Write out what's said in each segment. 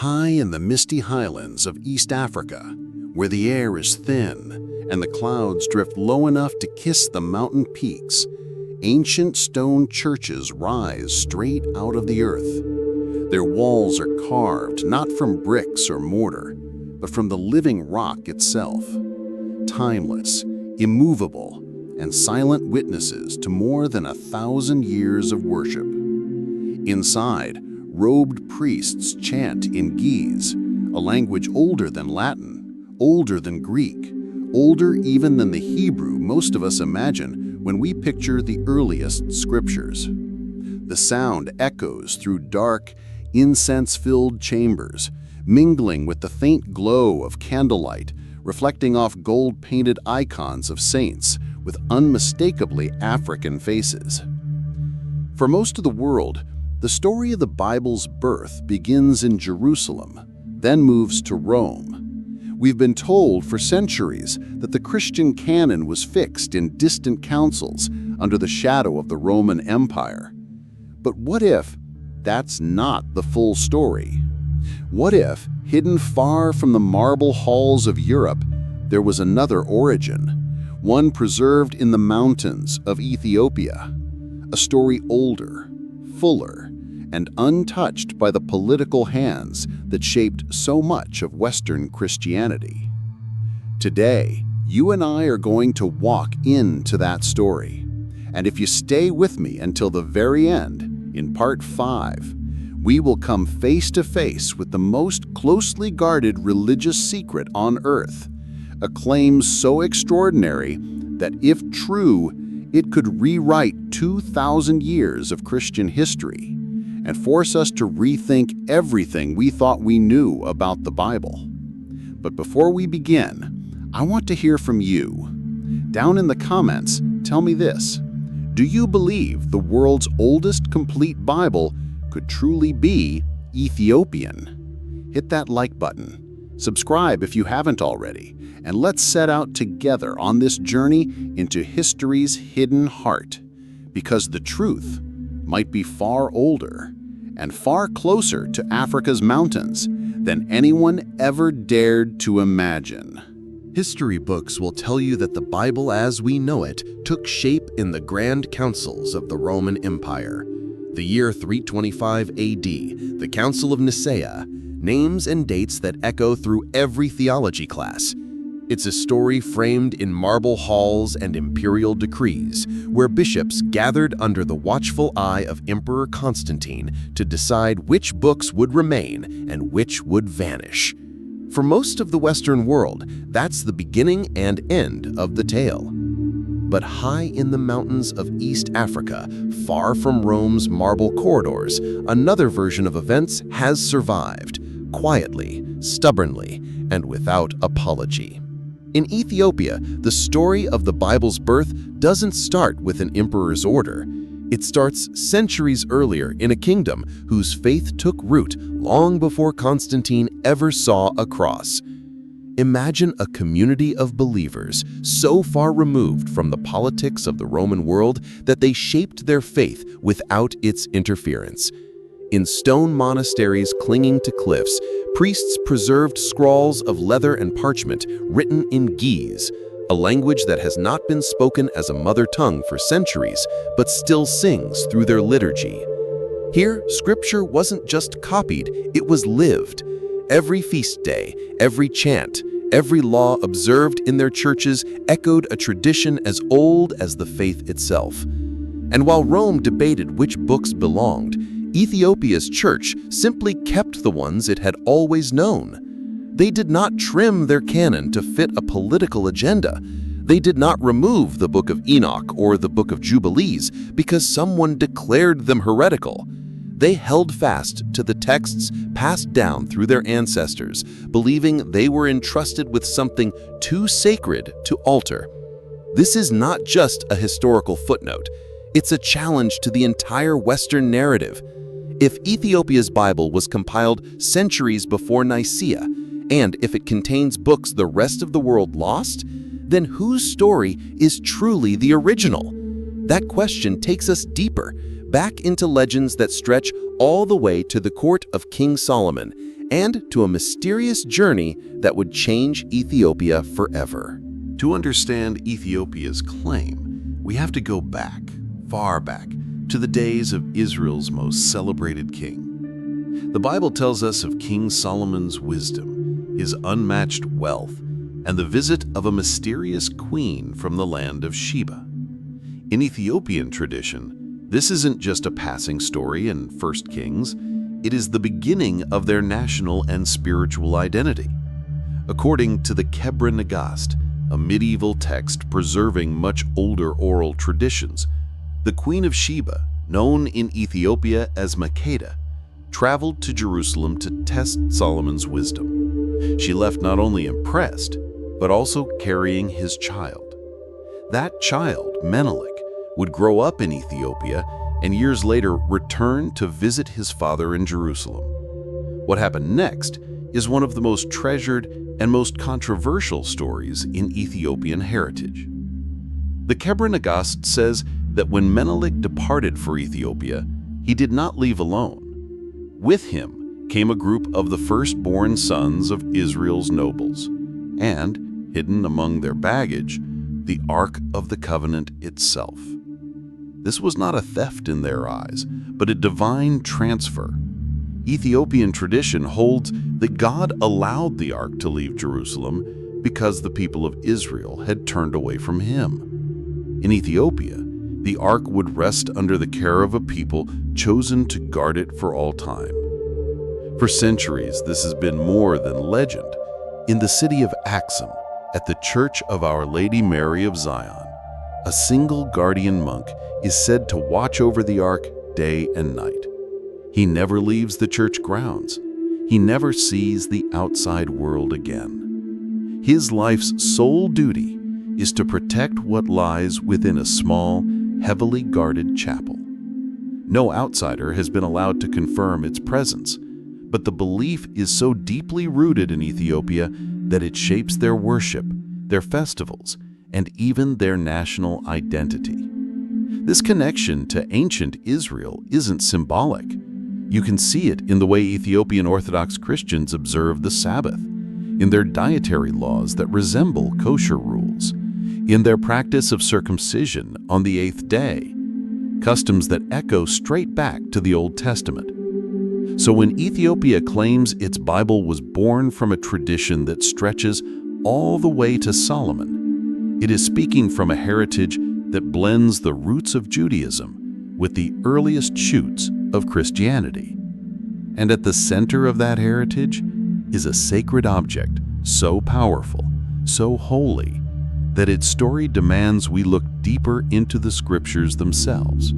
High in the misty highlands of East Africa, where the air is thin and the clouds drift low enough to kiss the mountain peaks, ancient stone churches rise straight out of the earth. Their walls are carved not from bricks or mortar, but from the living rock itself. Timeless, immovable, and silent witnesses to more than 1,000 years of worship. Inside, robed priests chant in Ge'ez, a language older than Latin, older than Greek, older even than the Hebrew most of us imagine when we picture the earliest scriptures. The sound echoes through dark, incense-filled chambers, mingling with the faint glow of candlelight, reflecting off gold-painted icons of saints with unmistakably African faces. For most of the world, the story of the Bible's birth begins in Jerusalem, then moves to Rome. We've been told for centuries that the Christian canon was fixed in distant councils under the shadow of the Roman Empire. But what if that's not the full story? What if, hidden far from the marble halls of Europe, there was another origin, one preserved in the mountains of Ethiopia, a story older, fuller, and untouched by the political hands that shaped so much of Western Christianity? Today, you and I are going to walk into that story. And if you stay with me until the very end, in Part 5, we will come face to face with the most closely guarded religious secret on earth, a claim so extraordinary that, if true, it could rewrite 2,000 years of Christian history and force us to rethink everything we thought we knew about the Bible. But before we begin, I want to hear from you. Down in the comments, tell me this: do you believe the world's oldest complete Bible could truly be Ethiopian? Hit that like button, subscribe if you haven't already, and let's set out together on this journey into history's hidden heart, because the truth might be far older and far closer to Africa's mountains than anyone ever dared to imagine. History books will tell you that the Bible as we know it took shape in the grand councils of the Roman Empire. The year 325 AD, the Council of Nicaea, names and dates that echo through every theology class. It's a story framed in marble halls and imperial decrees, where bishops gathered under the watchful eye of Emperor Constantine to decide which books would remain and which would vanish. For most of the Western world, that's the beginning and end of the tale. But high in the mountains of East Africa, far from Rome's marble corridors, another version of events has survived, quietly, stubbornly, and without apology. In Ethiopia, the story of the Bible's birth doesn't start with an emperor's order. It starts centuries earlier in a kingdom whose faith took root long before Constantine ever saw a cross. Imagine a community of believers so far removed from the politics of the Roman world that they shaped their faith without its interference. In stone monasteries clinging to cliffs, priests preserved scrolls of leather and parchment written in Ge'ez, a language that has not been spoken as a mother tongue for centuries, but still sings through their liturgy. Here, scripture wasn't just copied, it was lived. Every feast day, every chant, every law observed in their churches echoed a tradition as old as the faith itself. And while Rome debated which books belonged, Ethiopia's church simply kept the ones it had always known. They did not trim their canon to fit a political agenda. They did not remove the Book of Enoch or the Book of Jubilees because someone declared them heretical. They held fast to the texts passed down through their ancestors, believing they were entrusted with something too sacred to alter. This is not just a historical footnote. It's a challenge to the entire Western narrative. If Ethiopia's Bible was compiled centuries before Nicaea, and if it contains books the rest of the world lost, then whose story is truly the original? That question takes us deeper, back into legends that stretch all the way to the court of King Solomon and to a mysterious journey that would change Ethiopia forever. To understand Ethiopia's claim, we have to go back, far back, to the days of Israel's most celebrated king. The Bible tells us of King Solomon's wisdom, his unmatched wealth, and the visit of a mysterious queen from the land of Sheba. In Ethiopian tradition, this isn't just a passing story in 1 Kings, it is the beginning of their national and spiritual identity. According to the Kebra Nagast, a medieval text preserving much older oral traditions, the Queen of Sheba, known in Ethiopia as Makeda, traveled to Jerusalem to test Solomon's wisdom. She left not only impressed, but also carrying his child. That child, Menelik, would grow up in Ethiopia and years later return to visit his father in Jerusalem. What happened next is one of the most treasured and most controversial stories in Ethiopian heritage. The Kebra Nagast says that when Menelik departed for Ethiopia, he did not leave alone. With him came a group of the firstborn sons of Israel's nobles, and, hidden among their baggage, the Ark of the Covenant itself. This was not a theft in their eyes, but a divine transfer. Ethiopian tradition holds that God allowed the Ark to leave Jerusalem because the people of Israel had turned away from him. In Ethiopia, the Ark would rest under the care of a people chosen to guard it for all time. For centuries, this has been more than legend. In the city of Aksum, at the Church of Our Lady Mary of Zion, a single guardian monk is said to watch over the Ark day and night. He never leaves the church grounds. He never sees the outside world again. His life's sole duty is to protect what lies within a small, heavily guarded chapel. No outsider has been allowed to confirm its presence, but the belief is so deeply rooted in Ethiopia that it shapes their worship, their festivals, and even their national identity. This connection to ancient Israel isn't symbolic. You can see it in the way Ethiopian Orthodox Christians observe the Sabbath, in their dietary laws that resemble kosher rules, in their practice of circumcision on the 8th day, customs that echo straight back to the Old Testament. So when Ethiopia claims its Bible was born from a tradition that stretches all the way to Solomon, it is speaking from a heritage that blends the roots of Judaism with the earliest shoots of Christianity. And at the center of that heritage is a sacred object so powerful, so holy, that its story demands we look deeper into the scriptures themselves,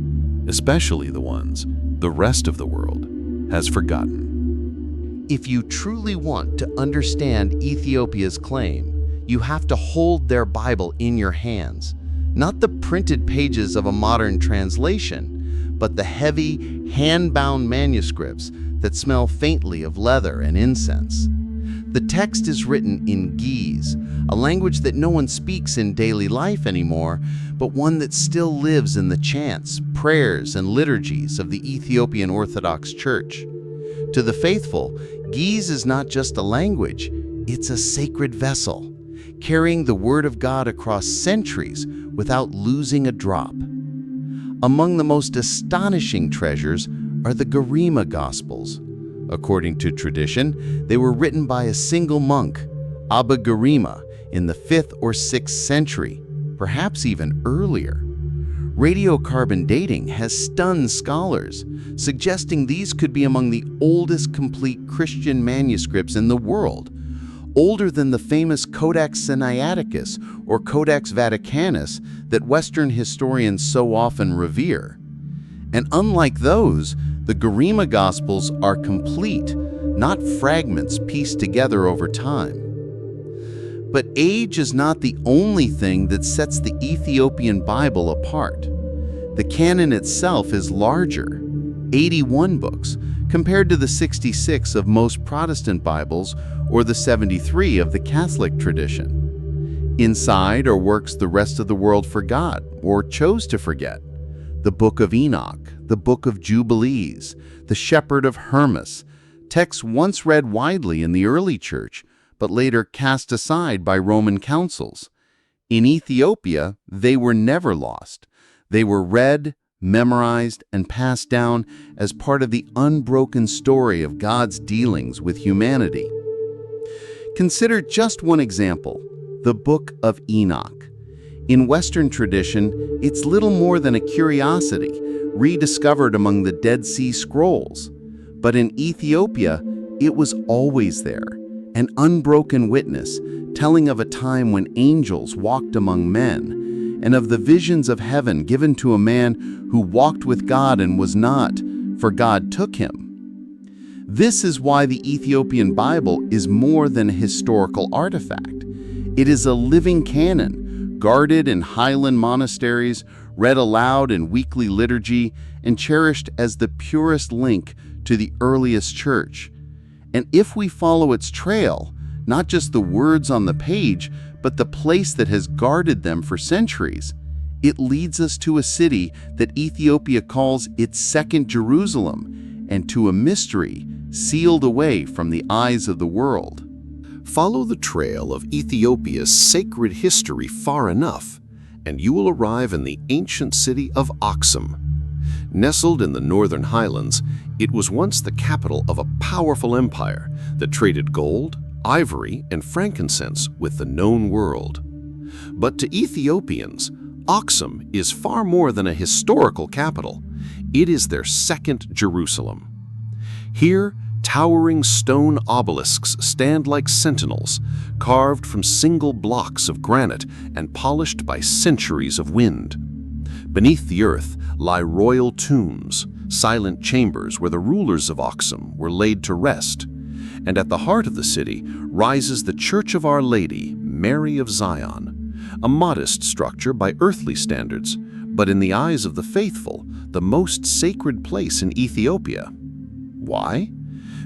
especially the ones the rest of the world has forgotten. If you truly want to understand Ethiopia's claim, you have to hold their Bible in your hands, not the printed pages of a modern translation, but the heavy, hand-bound manuscripts that smell faintly of leather and incense. The text is written in Ge'ez, a language that no one speaks in daily life anymore, but one that still lives in the chants, prayers, and liturgies of the Ethiopian Orthodox Church. To the faithful, Ge'ez is not just a language, it's a sacred vessel, carrying the Word of God across centuries without losing a drop. Among the most astonishing treasures are the Garima Gospels. According to tradition, they were written by a single monk, Abba Garima, in the 5th or 6th century, perhaps even earlier. Radiocarbon dating has stunned scholars, suggesting these could be among the oldest complete Christian manuscripts in the world, older than the famous Codex Sinaiticus or Codex Vaticanus that Western historians so often revere. And unlike those, the Garima Gospels are complete, not fragments pieced together over time. But age is not the only thing that sets the Ethiopian Bible apart. The canon itself is larger, 81 books, compared to the 66 of most Protestant Bibles or the 73 of the Catholic tradition. Inside are works the rest of the world forgot or chose to forget. The Book of Enoch, the Book of Jubilees, the Shepherd of Hermas, Texts once read widely in the early church, but later cast aside by Roman councils. In Ethiopia, they were never lost. They were read, memorized, and passed down as part of the unbroken story of God's dealings with humanity. Consider just one example, the Book of Enoch. In Western tradition, it's little more than a curiosity, rediscovered among the Dead Sea Scrolls. But in Ethiopia, it was always there, an unbroken witness, telling of a time when angels walked among men, and of the visions of heaven given to a man who walked with God and was not, for God took him. This is why the Ethiopian Bible is more than a historical artifact. It is a living canon, guarded in Highland monasteries, read aloud in weekly liturgy, and cherished as the purest link to the earliest church. And if we follow its trail, not just the words on the page, but the place that has guarded them for centuries, it leads us to a city that Ethiopia calls its second Jerusalem, and to a mystery sealed away from the eyes of the world. Follow the trail of Ethiopia's sacred history far enough, and you will arrive in the ancient city of Aksum. Nestled in the northern highlands, it was once the capital of a powerful empire that traded gold, ivory, and frankincense with the known world. But to Ethiopians, Aksum is far more than a historical capital. It is their second Jerusalem. Here, towering stone obelisks stand like sentinels, carved from single blocks of granite and polished by centuries of wind. Beneath the earth lie royal tombs, silent chambers where the rulers of Aksum were laid to rest. And at the heart of the city rises the Church of Our Lady, Mary of Zion, a modest structure by earthly standards, but in the eyes of the faithful, the most sacred place in Ethiopia. Why?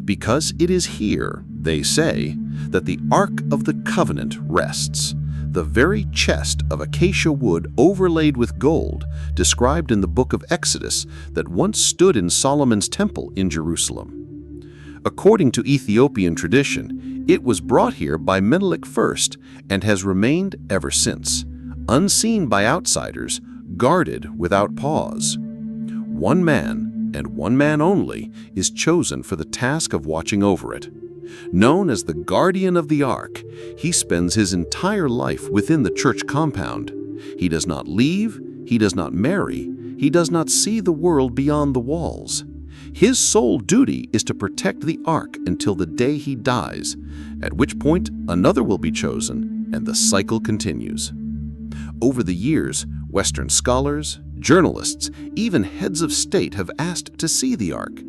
Because it is here, they say, that the Ark of the Covenant rests, the very chest of acacia wood overlaid with gold, described in the book of Exodus, that once stood in Solomon's temple in Jerusalem. According to Ethiopian tradition, it was brought here by Menelik I and has remained ever since, unseen by outsiders, guarded without pause. One man, and one man only, is chosen for the task of watching over it. Known as the guardian of the Ark, he spends his entire life within the church compound. He does not leave, he does not marry, he does not see the world beyond the walls. His sole duty is to protect the Ark until the day he dies, at which point another will be chosen, and the cycle continues. Over the years, Western scholars, journalists, even heads of state have asked to see the Ark.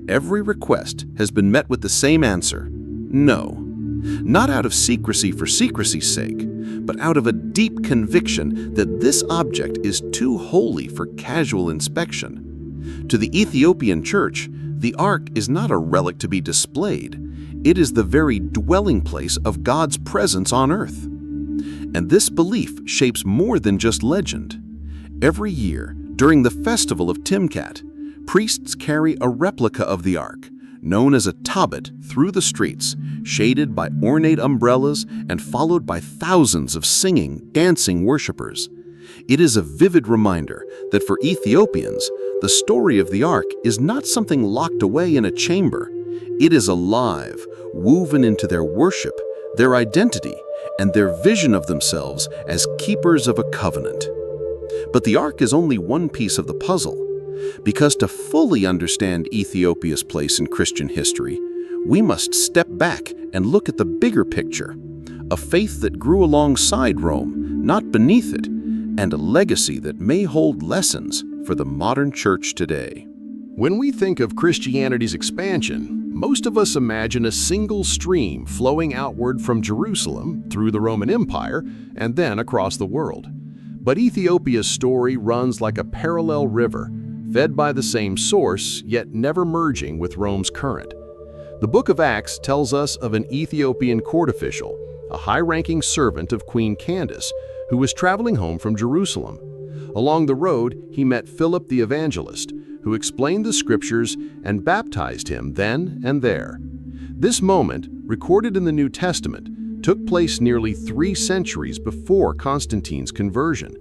Every request has been met with the same answer: no. Not out of secrecy for secrecy's sake, but out of a deep conviction that this object is too holy for casual inspection. To the Ethiopian church, the Ark is not a relic to be displayed. It is the very dwelling place of God's presence on earth. And this belief shapes more than just legend. Every year, during the festival of Timkat, priests carry a replica of the Ark, known as a tablet, through the streets, shaded by ornate umbrellas and followed by thousands of singing, dancing worshipers. It is a vivid reminder that for Ethiopians, the story of the Ark is not something locked away in a chamber. It is alive, woven into their worship, their identity, and their vision of themselves as keepers of a covenant. But the Ark is only one piece of the puzzle, because to fully understand Ethiopia's place in Christian history, we must step back and look at the bigger picture, a faith that grew alongside Rome, not beneath it, and a legacy that may hold lessons for the modern church today. When we think of Christianity's expansion, most of us imagine a single stream flowing outward from Jerusalem through the Roman Empire and then across the world. But Ethiopia's story runs like a parallel river, fed by the same source, yet never merging with Rome's current. The book of Acts tells us of an Ethiopian court official, a high-ranking servant of Queen Candace, who was traveling home from Jerusalem. Along the road, he met Philip the evangelist, who explained the scriptures and baptized him then and there. This moment, recorded in the New Testament, took place nearly 3 centuries before Constantine's conversion.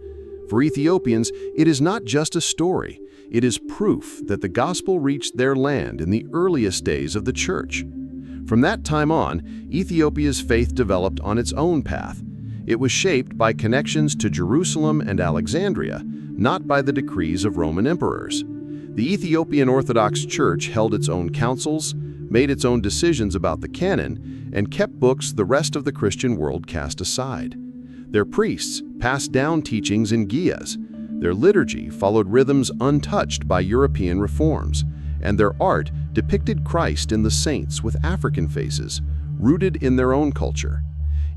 For Ethiopians, it is not just a story, it is proof that the gospel reached their land in the earliest days of the church. From that time on, Ethiopia's faith developed on its own path. It was shaped by connections to Jerusalem and Alexandria, not by the decrees of Roman emperors. The Ethiopian Orthodox Church held its own councils, made its own decisions about the canon, and kept books the rest of the Christian world cast aside. Their priests passed down teachings in giyas. Their liturgy followed rhythms untouched by European reforms, and their art depicted Christ in the saints with African faces, rooted in their own culture.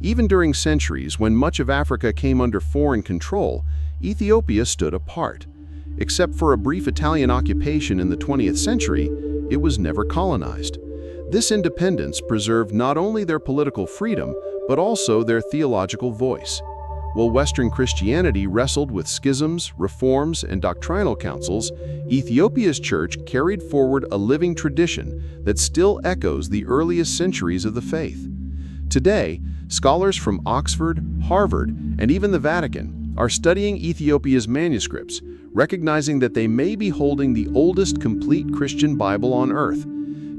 Even during centuries when much of Africa came under foreign control, Ethiopia stood apart. Except for a brief Italian occupation in the 20th century, it was never colonized. This independence preserved not only their political freedom, but also their theological voice. While Western Christianity wrestled with schisms, reforms, and doctrinal councils, Ethiopia's church carried forward a living tradition that still echoes the earliest centuries of the faith. Today, scholars from Oxford, Harvard, and even the Vatican are studying Ethiopia's manuscripts, recognizing that they may be holding the oldest complete Christian Bible on earth.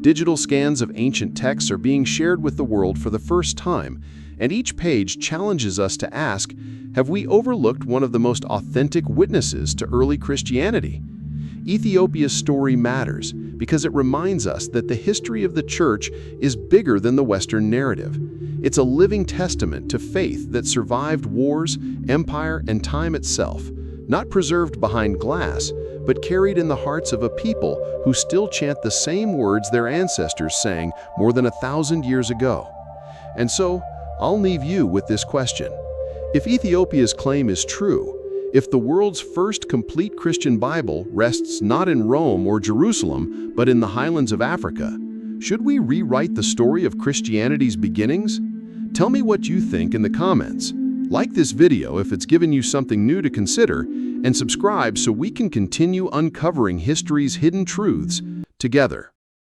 Digital scans of ancient texts are being shared with the world for the first time, and each page challenges us to ask, have we overlooked one of the most authentic witnesses to early Christianity? Ethiopia's story matters because it reminds us that the history of the church is bigger than the Western narrative. It's a living testament to faith that survived wars, empire, and time itself, not preserved behind glass, but carried in the hearts of a people who still chant the same words their ancestors sang more than 1,000 years ago. And so, I'll leave you with this question. If Ethiopia's claim is true, if the world's first complete Christian Bible rests not in Rome or Jerusalem, but in the highlands of Africa, should we rewrite the story of Christianity's beginnings? Tell me what you think in the comments. Like this video if it's given you something new to consider, and subscribe so we can continue uncovering history's hidden truths together.